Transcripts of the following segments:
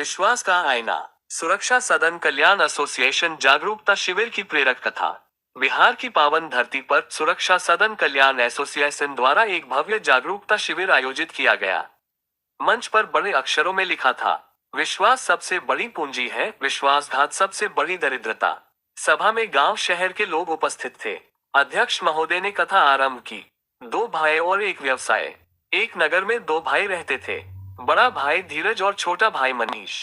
विश्वास का आईना। सुरक्षा सदन कल्याण एसोसिएशन जागरूकता शिविर की प्रेरक कथा। बिहार की पावन धरती पर सुरक्षा सदन कल्याण एसोसिएशन द्वारा एक भव्य जागरूकता शिविर आयोजित किया गया। मंच पर बड़े अक्षरों में लिखा था, विश्वास सबसे बड़ी पूंजी है, विश्वासघात सबसे बड़ी दरिद्रता। सभा में गांव शहर के लोग उपस्थित थे। अध्यक्ष महोदय ने कथा आरंभ की। दो भाई और एक व्यवसाय। एक नगर में दो भाई रहते थे। बड़ा भाई धीरज और छोटा भाई मनीष।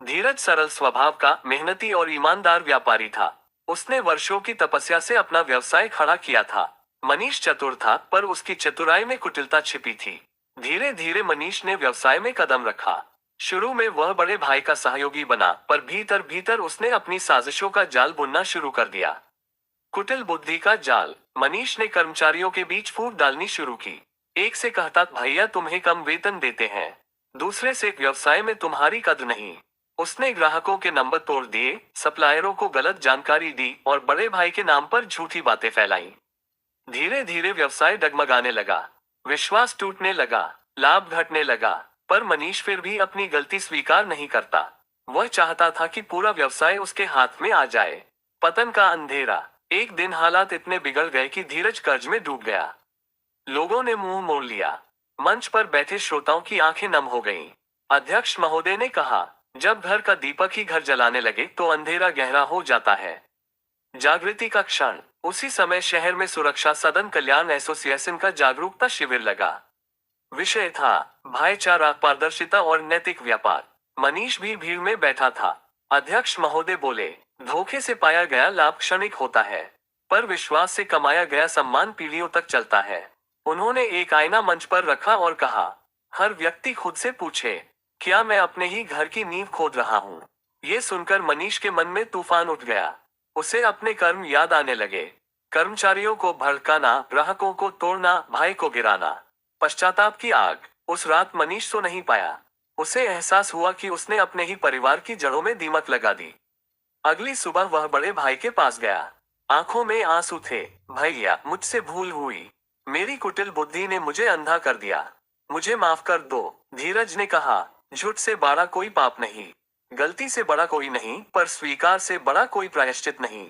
धीरज सरल स्वभाव का, मेहनती और ईमानदार व्यापारी था। उसने वर्षों की तपस्या से अपना व्यवसाय खड़ा किया था। मनीष चतुर था, पर उसकी चतुराई में कुटिलता छिपी थी। धीरे धीरे मनीष ने व्यवसाय में कदम रखा। शुरू में वह बड़े भाई का सहयोगी बना, पर भीतर भीतर उसने अपनी साजिशों का जाल बुनना शुरू कर दिया। कुटिल बुद्धि का जाल। मनीष ने कर्मचारियों के बीच फूट डालनी शुरू की। एक से कहता, भैया तुम्हें कम वेतन देते हैं। दूसरे से, व्यवसाय में तुम्हारी कद्र नहीं। उसने ग्राहकों के नंबर तोड़ दिए, सप्लायरों को गलत जानकारी दी और बड़े भाई के नाम पर झूठी बातें फैलाई। धीरे धीरे व्यवसाय डगमगाने लगा। विश्वास टूटने लगा, लाभ घटने लगा। पर मनीष फिर भी अपनी गलती स्वीकार नहीं करता। वह चाहता था कि पूरा व्यवसाय उसके हाथ में आ जाए। पतन का अंधेरा। एक दिन हालात इतने बिगड़ गए कि धीरज कर्ज में डूब गया। लोगों ने मुंह मोड़ लिया। मंच पर बैठे श्रोताओं की आंखें नम हो गईं। अध्यक्ष महोदय ने कहा, जब घर का दीपक ही घर जलाने लगे तो अंधेरा गहरा हो जाता है। जागृति का क्षण। उसी समय शहर में सुरक्षा सदन कल्याण एसोसिएशन का जागरूकता शिविर लगा। विषय था, भाईचारा, पारदर्शिता और नैतिक व्यापार। मनीष भी भीड़ में बैठा था। अध्यक्ष महोदय बोले, धोखे से पाया गया लाभ क्षणिक होता है, पर विश्वास से कमाया गया सम्मान पीढ़ियों तक चलता है। उन्होंने एक आईना मंच पर रखा और कहा, हर व्यक्ति खुद से पूछे, क्या मैं अपने ही घर की नींव खोद रहा हूँ। ये सुनकर मनीष के मन में तूफान उठ गया। उसे अपने कर्म याद आने लगे। कर्मचारियों को भड़काना, ग्राहकों को तोड़ना, भाई को गिराना। पश्चाताप की आग। उस रात मनीष सो नहीं पाया। उसे एहसास हुआ कि उसने अपने ही परिवार की जड़ों में दीमक लगा दी। अगली सुबह वह बड़े भाई के पास गया। आंखों में आंसू थे। भैया, मुझसे भूल हुई। मेरी कुटिल बुद्धि ने मुझे अंधा कर दिया। मुझे माफ कर दो। धीरज ने कहा, झूठ से बड़ा कोई पाप नहीं, गलती से बड़ा कोई नहीं, पर स्वीकार से बड़ा कोई प्रायश्चित नहीं,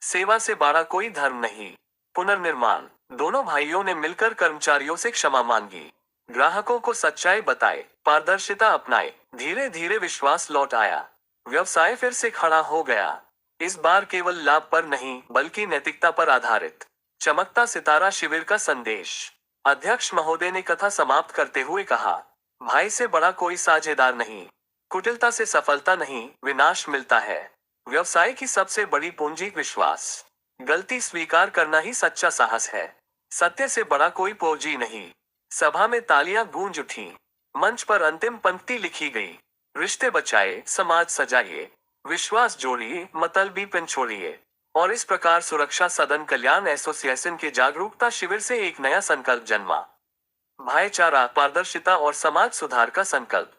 सेवा से बड़ा कोई धर्म नहीं। पुनर्निर्माण। दोनों भाइयों ने मिलकर कर्मचारियों से क्षमा मांगी, ग्राहकों को सच्चाई बताए, पारदर्शिता अपनाए। धीरे धीरे विश्वास लौट आया। व्यवसाय फिर से खड़ा हो गया। इस बार केवल लाभ पर नहीं, बल्कि नैतिकता पर आधारित। चमकता सितारा शिविर का संदेश। अध्यक्ष महोदय ने कथा समाप्त करते हुए कहा, भाई से बड़ा कोई साझेदार नहीं। कुटिलता से सफलता नहीं, विनाश मिलता है। व्यवसाय की सबसे बड़ी पूंजी विश्वास। गलती स्वीकार करना ही सच्चा साहस है। सत्य से बड़ा कोई पूंजी नहीं। सभा में तालियां गूंज उठी। मंच पर अंतिम पंक्ति लिखी गई, रिश्ते बचाए, समाज सजाइए, विश्वास जोड़िए, मतलबी पिन छोड़िए। और इस प्रकार सुरक्षा सदन कल्याण एसोसिएशन के जागरूकता शिविर से एक नया संकल्प जन्मा। भाईचारा, पारदर्शिता और समाज सुधार का संकल्प।